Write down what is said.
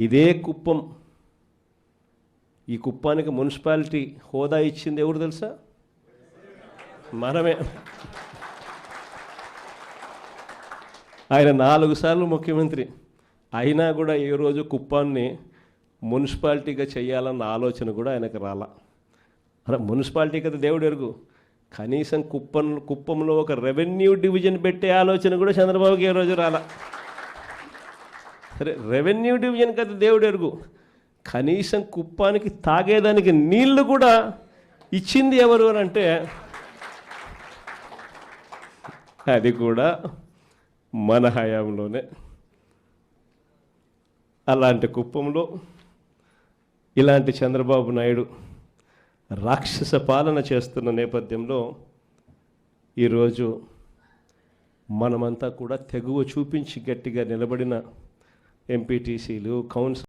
ఇదే కుప్పం, ఈ కుప్పానికి మున్సిపాలిటీ హోదా ఇచ్చింది ఎవరు తెలుసా? మనమే. ఆయన 4 సార్లు ముఖ్యమంత్రి అయినా కూడా ఏ రోజు కుప్పాన్ని మున్సిపాలిటీగా చేయాలన్న ఆలోచన కూడా ఆయనకు రాలా. అలా మున్సిపాలిటీ కదా దేవుడు ఎరుగు, కనీసం కుప్పంలో ఒక రెవెన్యూ డివిజన్ పెట్టే ఆలోచన కూడా చంద్రబాబుకి ఏ రోజు రాలా. సరే, రెవెన్యూ డివిజన్ కదా దేవుడు ఎరుగు, కనీసం కుప్పానికి తాగేదానికి నీళ్లు కూడా ఇచ్చింది ఎవరు అని అంటే అది కూడా మన హయాంలోనే. అలాంటి కుప్పంలో ఇలాంటి చంద్రబాబు నాయుడు రాక్షస పాలన చేస్తున్న నేపథ్యంలో ఈరోజు మనమంతా కూడా తెగువ చూపించి గట్టిగా నిలబడిన ఎంపీటీసీలు, కౌన్సిల్